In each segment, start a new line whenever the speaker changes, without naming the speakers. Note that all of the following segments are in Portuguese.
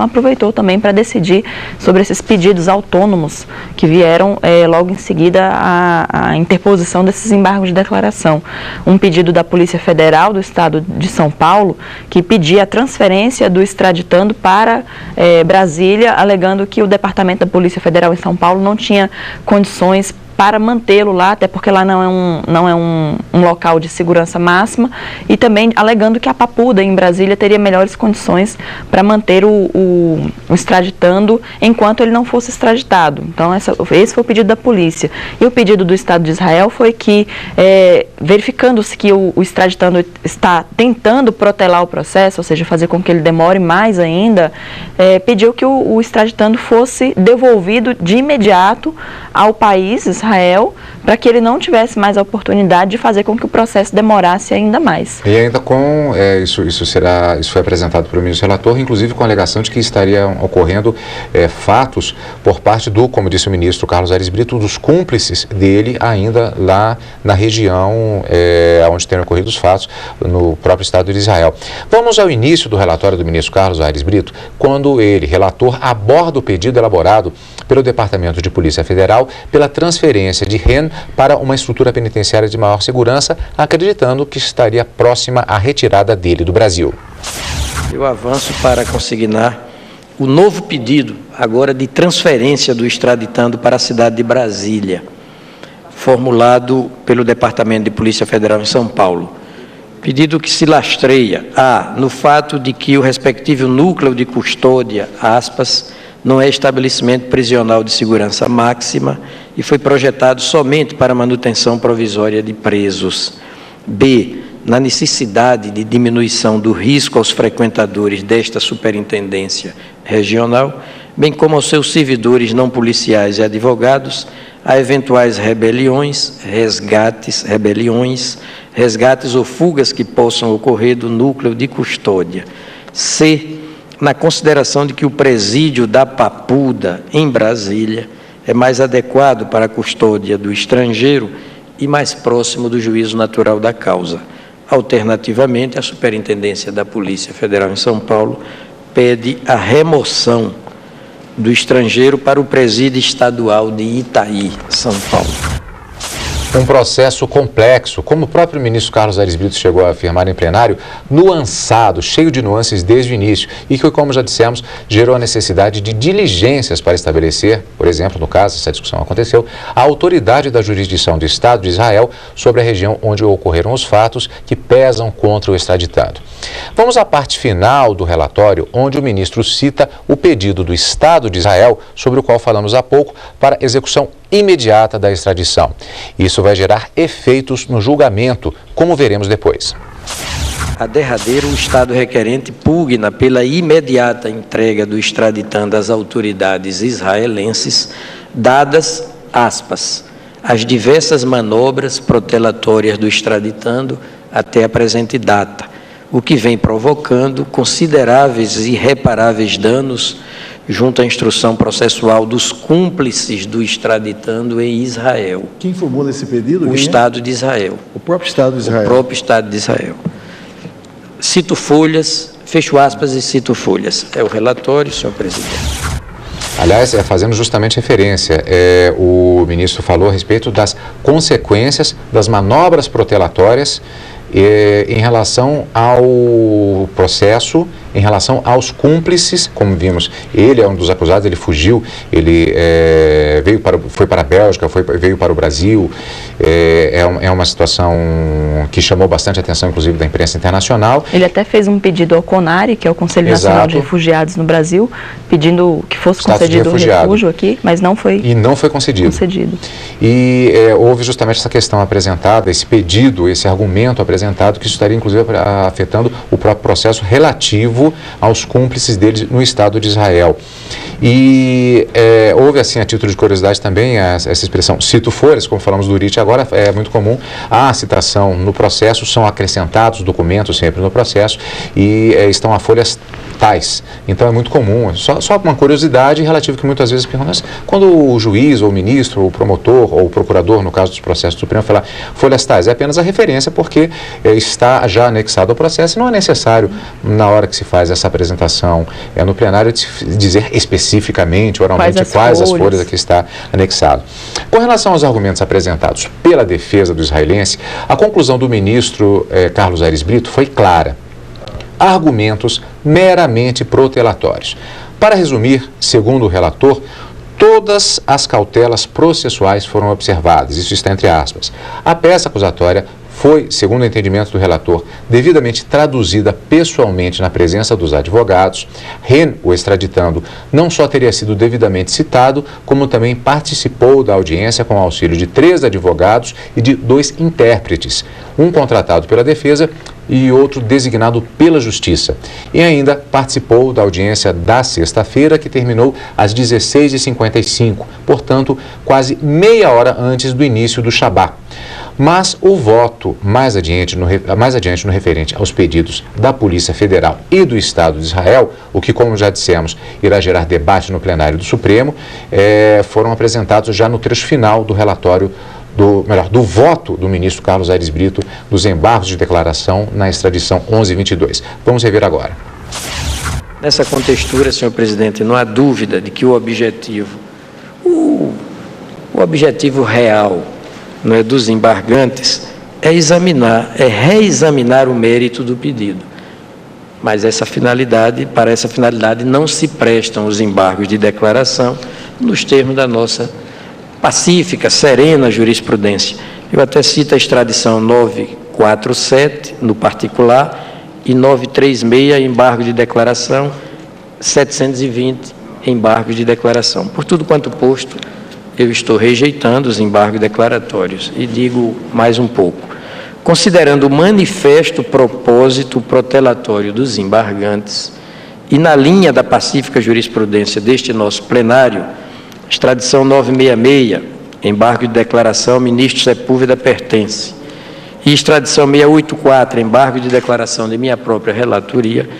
aproveitou também para decidir sobre esses pedidos autônomos que vieram logo em seguida à interposição desses embargos de declaração. Um pedido da Polícia Federal do Estado de São Paulo, que pedia a transferência do extraditando para Brasília, alegando que o Departamento da Polícia Federal em São Paulo não tinha condições para mantê-lo lá, até porque lá não é um local de segurança máxima, e também alegando que a Papuda, em Brasília, teria melhores condições para manter o extraditando enquanto ele não fosse extraditado. Então, esse foi o pedido da polícia. E o pedido do Estado de Israel foi que, verificando-se que o extraditando está tentando protelar o processo, ou seja, fazer com que ele demore mais ainda, pediu que o extraditando fosse devolvido de imediato ao país, Israel, para que ele não tivesse mais a oportunidade de fazer com que o processo demorasse ainda mais.
E ainda com, isso foi apresentado pelo ministro relator, inclusive com a alegação de que estariam ocorrendo fatos por parte do, como disse o ministro Carlos Aires Brito, dos cúmplices dele ainda lá na região onde terem ocorrido os fatos, no próprio Estado de Israel. Vamos ao início do relatório do ministro Carlos Aires Brito, quando ele, relator, aborda o pedido elaborado pelo Departamento de Polícia Federal pela transferência de Ren para uma estrutura penitenciária de maior segurança, acreditando que estaria próxima à retirada dele do Brasil.
Eu avanço para consignar o novo pedido, agora de transferência do extraditando para a cidade de Brasília, formulado pelo Departamento de Polícia Federal em São Paulo. Pedido que se lastreia no fato de que o respectivo núcleo de custódia, aspas, não é estabelecimento prisional de segurança máxima e foi projetado somente para manutenção provisória de presos. B, na necessidade de diminuição do risco aos frequentadores desta superintendência regional, bem como aos seus servidores não policiais e advogados, a eventuais resgates ou fugas que possam ocorrer do núcleo de custódia. C, na consideração de que o presídio da Papuda, em Brasília, é mais adequado para a custódia do estrangeiro e mais próximo do juízo natural da causa. Alternativamente, a Superintendência da Polícia Federal em São Paulo pede a remoção do estrangeiro para o presídio estadual de Itaí, São Paulo.
Um processo complexo, como o próprio ministro Carlos Aires Brito chegou a afirmar em plenário, nuançado, cheio de nuances desde o início e que, como já dissemos, gerou a necessidade de diligências para estabelecer, por exemplo, no caso, essa discussão aconteceu, a autoridade da jurisdição do Estado de Israel sobre a região onde ocorreram os fatos que pesam contra o extraditado. Vamos à parte final do relatório, onde o ministro cita o pedido do Estado de Israel, sobre o qual falamos há pouco, para execução imediata da extradição. Isso vai gerar efeitos no julgamento, como veremos depois.
A derradeiro, o Estado requerente pugna pela imediata entrega do extraditando às autoridades israelenses, dadas, aspas, as diversas manobras protelatórias do extraditando até a presente data, o que vem provocando consideráveis e irreparáveis danos junto à instrução processual dos cúmplices do extraditando em Israel.
Quem formula esse pedido?
O Estado de Israel.
O próprio Estado de Israel.
O próprio Estado de Israel. Cito folhas, fecho aspas e cito folhas. É o relatório, senhor presidente.
Aliás, fazendo justamente referência, o ministro falou a respeito das consequências das manobras protelatórias em relação ao processo, em relação aos cúmplices, como vimos, ele é um dos acusados, ele fugiu, ele foi para a Bélgica, veio para o Brasil, é uma situação que chamou bastante atenção, inclusive, da imprensa internacional.
Ele até fez um pedido ao CONARE, que é o Conselho Nacional de Refugiados no Brasil, pedindo que fosse concedido o refúgio aqui, mas não foi. E não foi concedido.
E houve justamente essa questão apresentada, esse pedido, esse argumento apresentado, que isso estaria, inclusive, afetando o próprio processo relativo aos cúmplices deles no Estado de Israel. E houve, assim, a título de curiosidade também, essa expressão cito folhas, como falamos do URIT agora, é muito comum. A citação no processo, são acrescentados documentos sempre no processo e estão a folhas tais. Então é muito comum, só uma curiosidade relativa que muitas vezes perguntam, mas quando o juiz, ou o ministro, ou o promotor, ou o procurador, no caso dos processos do Supremo, falar folhas tais, é apenas a referência porque está já anexado ao processo e não é necessário, na hora que se faz essa apresentação no plenário, dizer especificamente, oralmente, quais as folhas aqui está anexado. Com relação aos argumentos apresentados pela defesa do israelense, a conclusão do ministro Carlos Aires Brito foi clara. Argumentos meramente protelatórios. Para resumir, segundo o relator, todas as cautelas processuais foram observadas, isso está entre aspas. A peça acusatória foi, segundo o entendimento do relator, devidamente traduzida pessoalmente na presença dos advogados. Ren, o extraditando, não só teria sido devidamente citado, como também participou da audiência com o auxílio de 3 advogados e de 2 intérpretes, um contratado pela defesa e outro designado pela Justiça. E ainda participou da audiência da sexta-feira, que terminou às 16h55, portanto, quase meia hora antes do início do Shabá. Mas o voto mais adiante no referente aos pedidos da Polícia Federal e do Estado de Israel, o que, como já dissemos, irá gerar debate no plenário do Supremo, foram apresentados já no trecho final do relatório do voto do ministro Carlos Aires Brito dos embargos de declaração na extradição 1122. Vamos rever agora.
Nessa contextura, senhor presidente, não há dúvida de que o objetivo real, não é, dos embargantes é reexaminar o mérito do pedido. Mas para essa finalidade não se prestam os embargos de declaração nos termos da nossa pacífica, serena jurisprudência. Eu até cito a extradição 947, no particular, e 936, embargo de declaração, 720, embargos de declaração. Por tudo quanto posto, eu estou rejeitando os embargos declaratórios. E digo mais um pouco. Considerando o manifesto propósito protelatório dos embargantes e na linha da pacífica jurisprudência deste nosso plenário, extradição 966, embargo de declaração, ministro Sepúlveda pertence. E extradição 684, embargo de declaração de minha própria relatoria,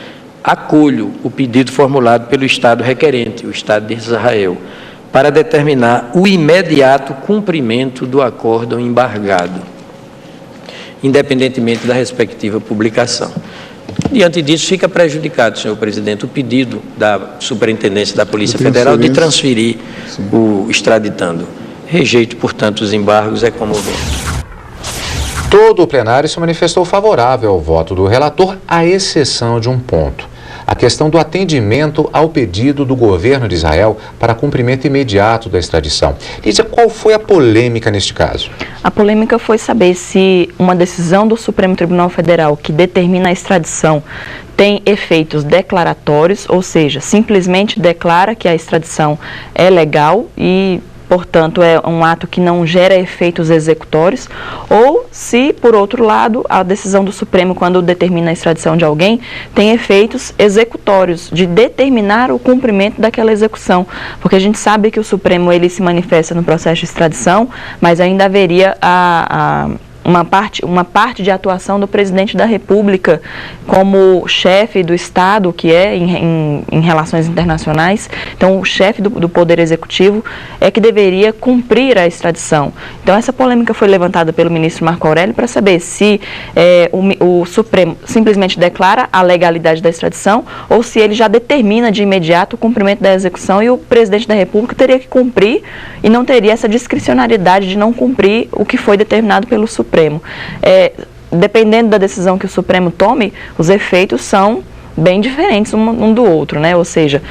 acolho o pedido formulado pelo Estado requerente, o Estado de Israel, para determinar o imediato cumprimento do acórdão embargado, independentemente da respectiva publicação. Diante disso, fica prejudicado, senhor presidente, o pedido da Superintendência da Polícia Federal de transferir o extraditando. Rejeito, portanto, os embargos, é comovente.
Todo o plenário se manifestou favorável ao voto do relator, à exceção de um ponto. A questão do atendimento ao pedido do governo de Israel para cumprimento imediato da extradição. Lídia, qual foi a polêmica neste caso?
A polêmica foi saber se uma decisão do Supremo Tribunal Federal que determina a extradição tem efeitos declaratórios, ou seja, simplesmente declara que a extradição é legal e, portanto, é um ato que não gera efeitos executórios, ou se, por outro lado, a decisão do Supremo, quando determina a extradição de alguém, tem efeitos executórios, de determinar o cumprimento daquela execução. Porque a gente sabe que o Supremo ele se manifesta no processo de extradição, mas ainda haveria uma parte de atuação do presidente da República como chefe do Estado, que é em relações internacionais. Então, o chefe do Poder Executivo é que deveria cumprir a extradição. Então, essa polêmica foi levantada pelo ministro Marco Aurélio para saber se o Supremo simplesmente declara a legalidade da extradição ou se ele já determina de imediato o cumprimento da execução e o presidente da República teria que cumprir e não teria essa discricionariedade de não cumprir o que foi determinado pelo Supremo. Dependendo da decisão que o Supremo tome, os efeitos são bem diferentes um do outro, né? Ou seja,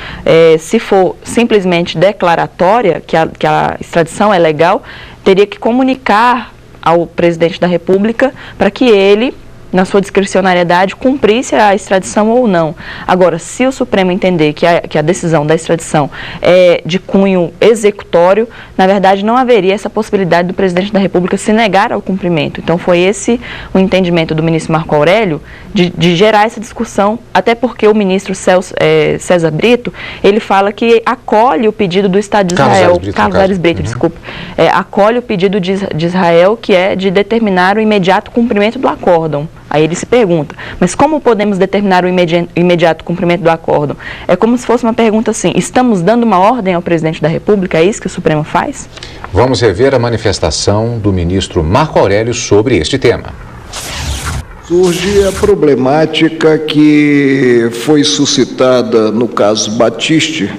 se for simplesmente declaratória, que a extradição é legal, teria que comunicar ao presidente da República para que ele na sua discricionariedade, cumprisse a extradição ou não. Agora, se o Supremo entender que a decisão da extradição é de cunho executório, na verdade não haveria essa possibilidade do presidente da República se negar ao cumprimento. Então foi esse o entendimento do ministro Marco Aurélio de gerar essa discussão, até porque o ministro César Brito, ele fala que acolhe o pedido do Estado de Israel, Carlos Aires Brito, desculpa, acolhe o pedido de Israel, que é de determinar o imediato cumprimento do acórdão. Aí ele se pergunta, mas como podemos determinar o imediato cumprimento do acórdão? É como se fosse uma pergunta assim, estamos dando uma ordem ao presidente da República, é isso que o Supremo faz?
Vamos rever a manifestação do ministro Marco Aurélio sobre este tema.
Surge a problemática que foi suscitada no caso Batiste,